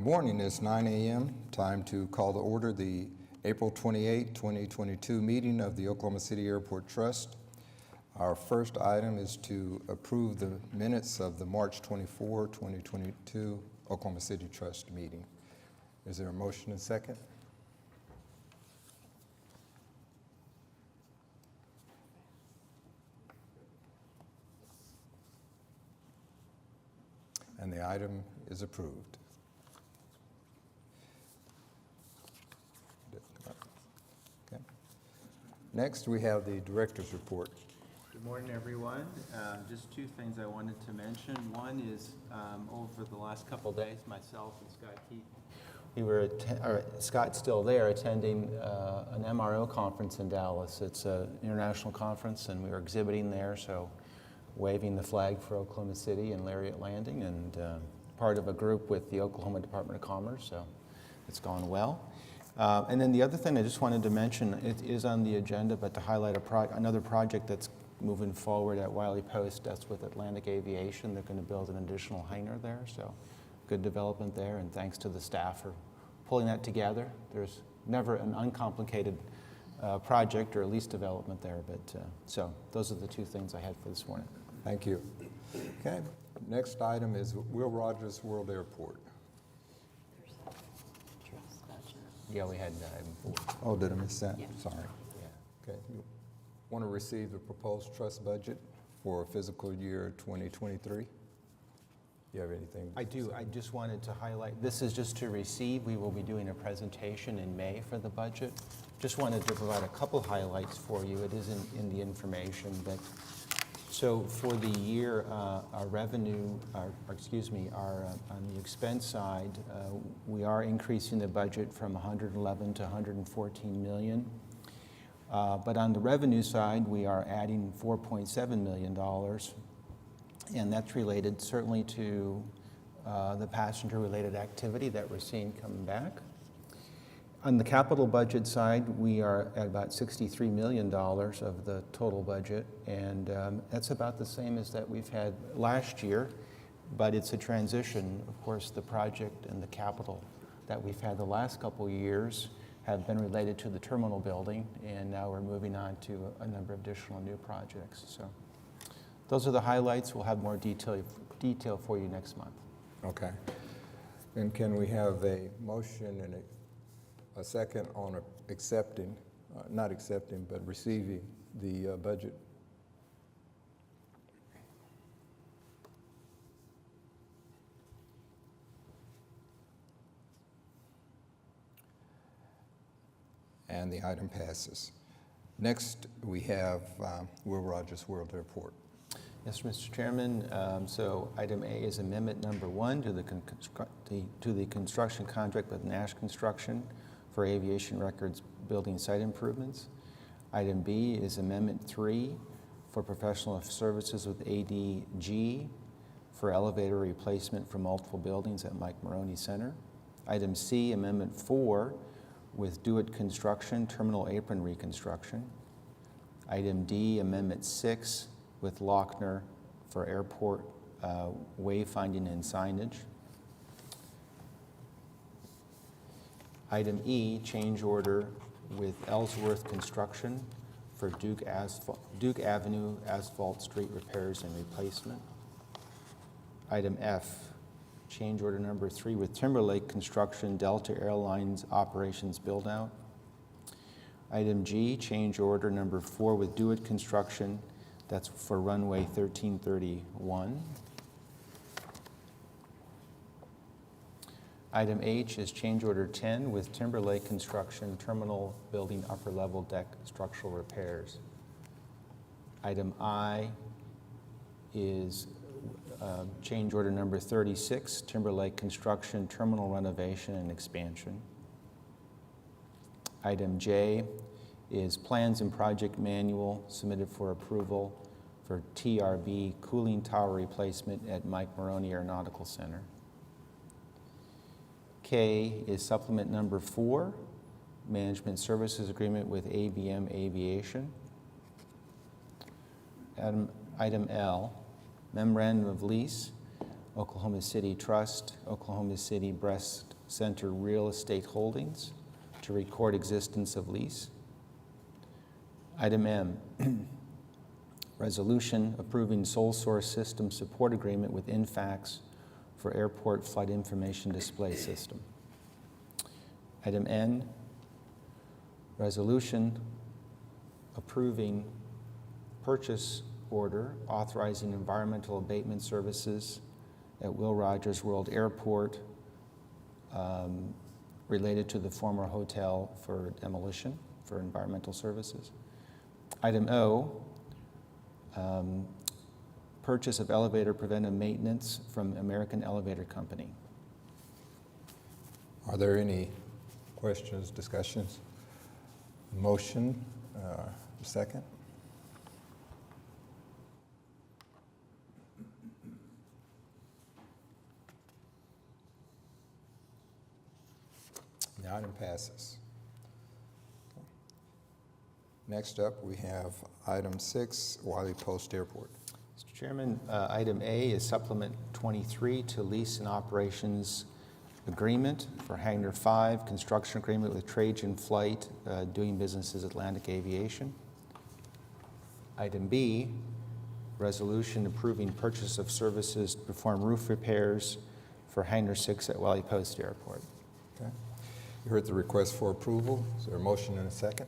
Morning, it's 9 a.m. Time to call to order the April 28, 2022 meeting of the Oklahoma City Airport Trust. Our first item is to approve the minutes of the March 24, 2022 Oklahoma City Trust meeting. Is there a motion and second? And the item is approved. Okay. Next, we have the director's report. Good morning, everyone. Just two things I wanted to mention. One is over the last couple of days, myself and Scott Keith, Scott's still there, attending an MRO conference in Dallas. It's an international conference, and we were exhibiting there, so waving the flag for Oklahoma City and Lariat Landing, and part of a group with the Oklahoma Department of Commerce, so it's gone well. And then the other thing I just wanted to mention, it is on the agenda, but to highlight another project that's moving forward at Wiley Post. That's with Atlantic Aviation. They're going to build an additional hangar there, so good development there, and thanks to the staff for pulling that together. There's never an uncomplicated project or lease development there, but so those are the two things I had for this morning. Thank you. Okay, next item is Will Rogers World Airport. Yeah, we had item 4. Oh, did I miss that? Yeah. Sorry. Yeah. Okay, you want to receive the proposed trust budget for fiscal year 2023? You have anything? I do. I just wanted to highlight, this is just to receive. We will be doing a presentation in May for the budget. Just wanted to provide a couple highlights for you. It is in the information, but so for the year, our revenue, on the expense side, we are increasing the budget from 111 to 114 million. But on the revenue side, we are adding $4.7 million, and that's related certainly to the passenger-related activity that we're seeing coming back. On the capital budget side, we are at about $63 million of the total budget, and that's about the same as that we've had last year, but it's a transition. Of course, the project and the capital that we've had the last couple years have been related to the terminal building, and now we're moving on to a number of additional new projects. So those are the highlights. We'll have more detail for you next month. Okay. And can we have a motion and a second on accepting, not accepting, but receiving the budget? And the item passes. Next, we have Will Rogers World Airport. Yes, Mr. Chairman. So item A is amendment number 1 to the construction contract with Nash Construction for aviation records building site improvements. Item B is amendment 3 for professional services with ADG for elevator replacement for multiple buildings at Mike Maroney Center. Item C, amendment 4 with Do It Construction terminal apron reconstruction. Item D, amendment 6 with Lochner for airport wayfinding and signage. Item E, change order with Ellsworth Construction for Duke Avenue asphalt street repairs and replacement. Item F, change order number 3 with Timberlake Construction Delta Airlines operations build out. Item G, change order number 4 with Do It Construction, that's for runway 1331. Item H is change order 10 with Timberlake Construction terminal building upper level deck structural repairs. Item I is change order number 36, Timberlake Construction terminal renovation and expansion. Item J is plans and project manual submitted for approval for TRB cooling tower replacement at Mike Maroney Aeronautical Center. K is supplement number 4, management services agreement with ABM Aviation. Item L, memorandum of lease, Oklahoma City Trust, Oklahoma City Breast Center Real Estate Holdings to record existence of lease. Item M, resolution approving sole source system support agreement with Infax for airport flight information display system. Item N, resolution approving purchase order authorizing environmental abatement services at Will Rogers World Airport related to the former hotel for demolition for environmental services. Item O, purchase of elevator preventive maintenance from American Elevator Company. Are there any questions, discussions? Motion, second? The item passes. Next up, we have item 6, Wiley Post Airport. Mr. Chairman, item A is supplement 23 to lease and operations agreement for Hangar 5, construction agreement with Trajan Flight, doing business as Atlantic Aviation. Item B, resolution approving purchase of services to perform roof repairs for Hangar 6 at Wiley Post Airport. Okay. You heard the request for approval. Is there a motion and a second?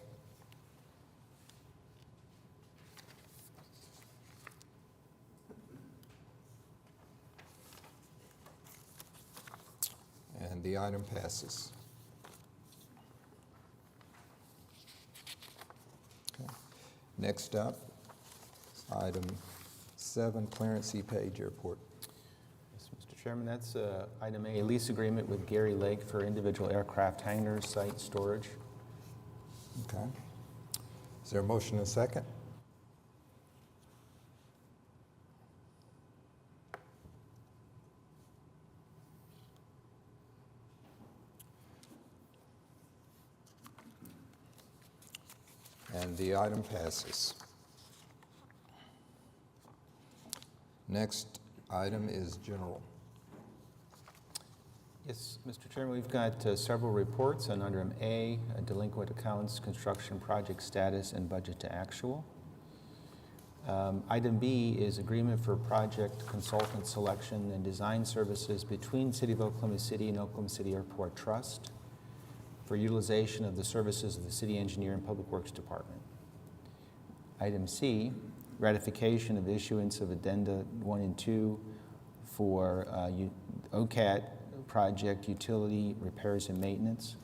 And the item passes. Okay. Next up, item 7, Clarence C. Page Airport. Yes, Mr. Chairman, that's item A, lease agreement with Gary Lake for individual aircraft hangar site storage. Okay. Is there a motion and a second? And the item passes. Next item is general. Yes, Mr. Chairman, we've got several reports on under A, delinquent accounts, construction project status, and budget to actual. Item B is agreement for project consultant selection and design services between City of Oklahoma City and Oklahoma City Airport Trust for utilization of the services of the City Engineer and Public Works Department. Item C, ratification of issuance of addenda 1 and 2 for OCAT project utility repairs and maintenance.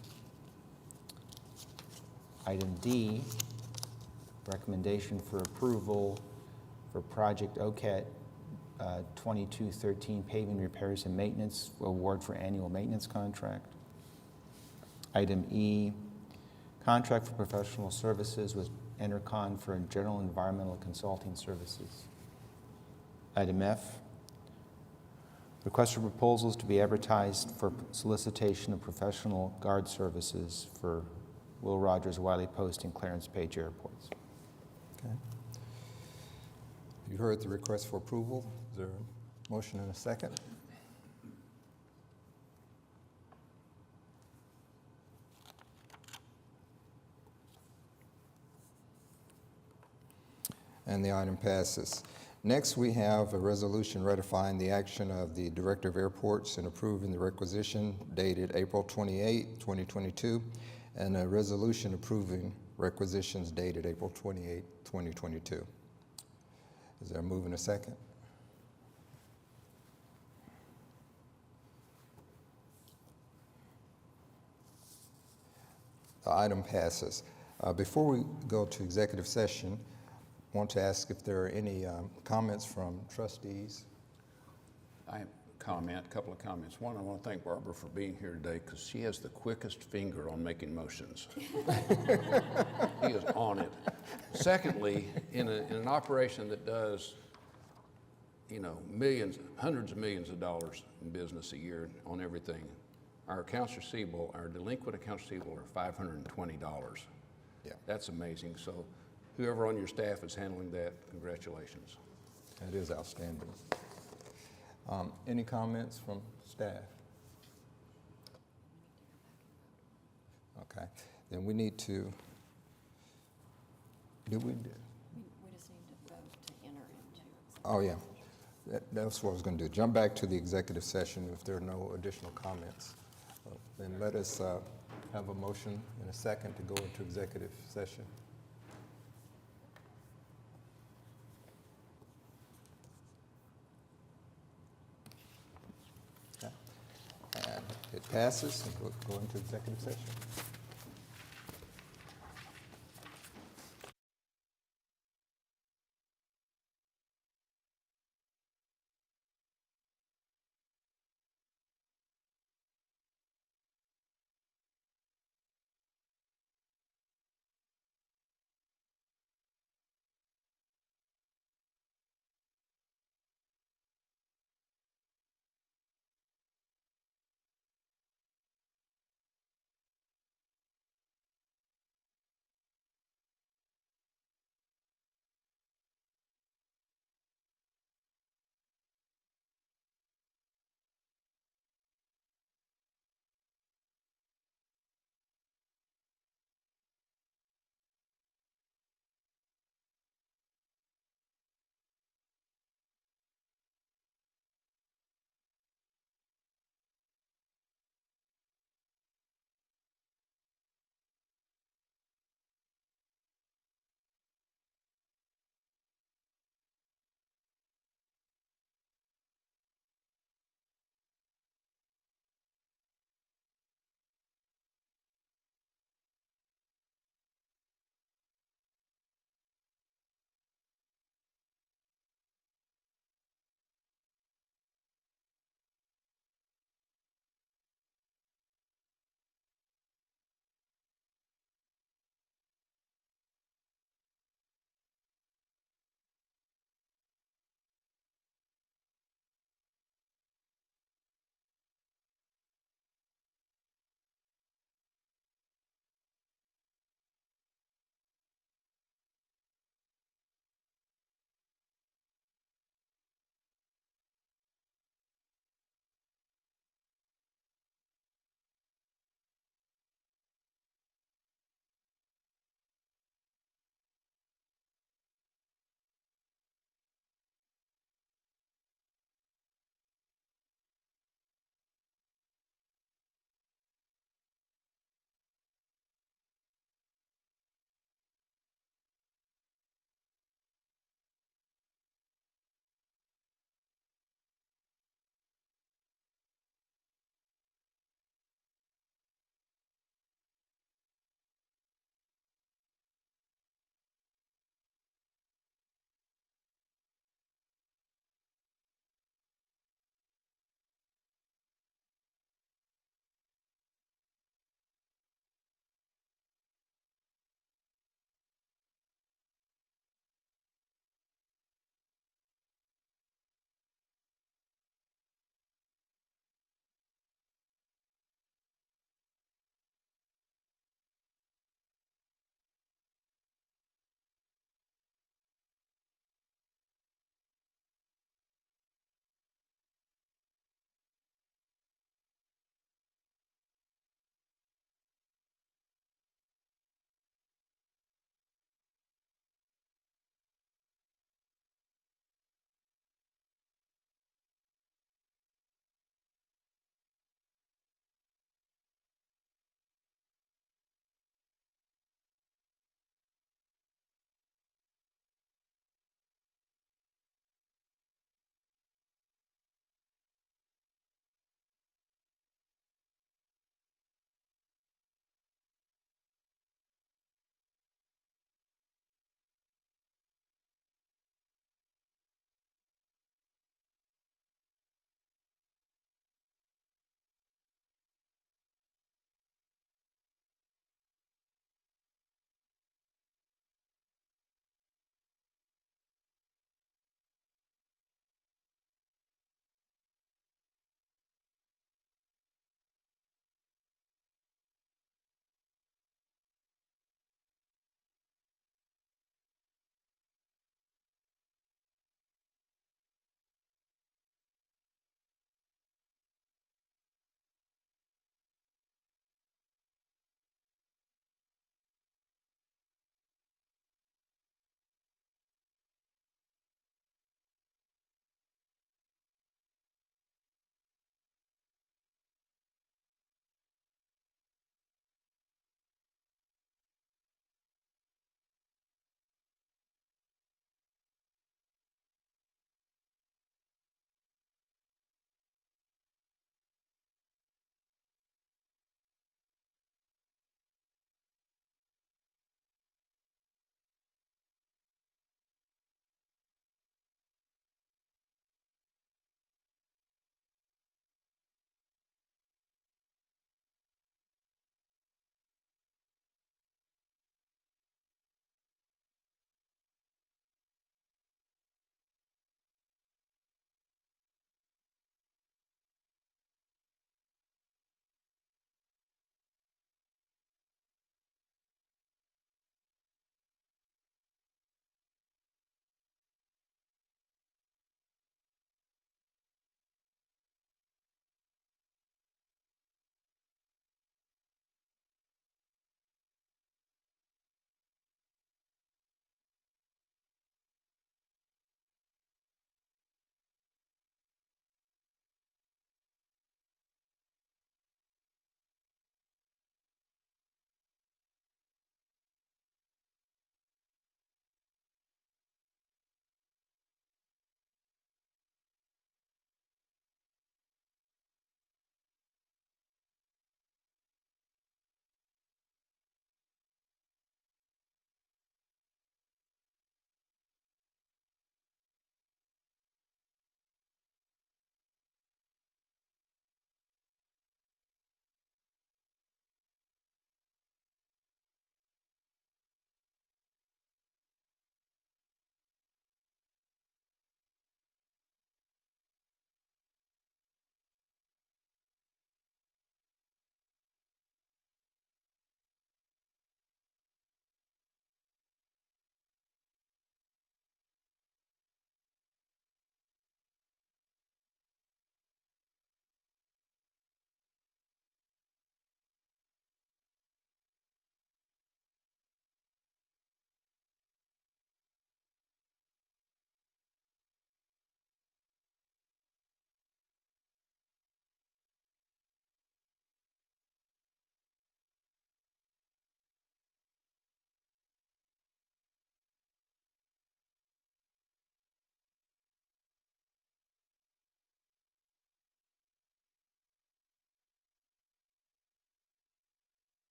Item D, recommendation for approval for project OCAT 2213 paving repairs and maintenance award for annual maintenance contract. Item E, contract for professional services with Entercon for general environmental consulting services. Item F, request for proposals to be advertised for solicitation of professional guard services for Will Rogers, Wiley Post, and Clarence Page Airports. Okay. You heard the request for approval. Is there a motion and a second? And the item passes. Next, we have a resolution ratifying the action of the Director of Airports and approving the requisition dated April 28, 2022, and a resolution approving requisitions dated April 28, 2022. Is there a move and a second? The item passes. Before we go to executive session, I want to ask if there are any comments from trustees. I have a couple of comments. One, I want to thank Barbara for being here today because she has the quickest finger on making motions. He is on it. Secondly, in an operation that does, millions, hundreds of millions of dollars in business a year on everything, our accounts receivable, our delinquent accounts receivable are $520. Yeah. That's amazing. So whoever on your staff is handling that, congratulations. That is outstanding. Any comments from staff? Okay, then we need to, do we, We just need to vote to enter into. oh, yeah. That's what I was going to do. Jump back to the executive session if there are no additional comments. Then let us have a motion and a second to go into executive session. Okay. And it passes, and we'll go into executive session.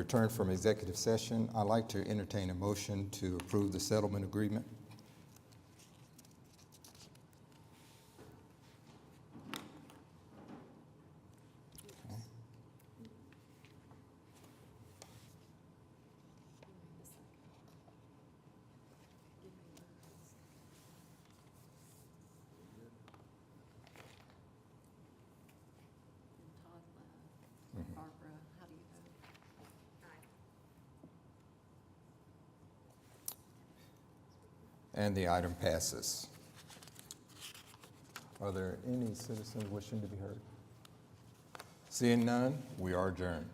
returned from executive session. I'd like to entertain a motion to approve the settlement agreement. Todd left. Barbara, how do you vote? And the item passes. Are there any citizens wishing to be heard? Seeing none, we are adjourned.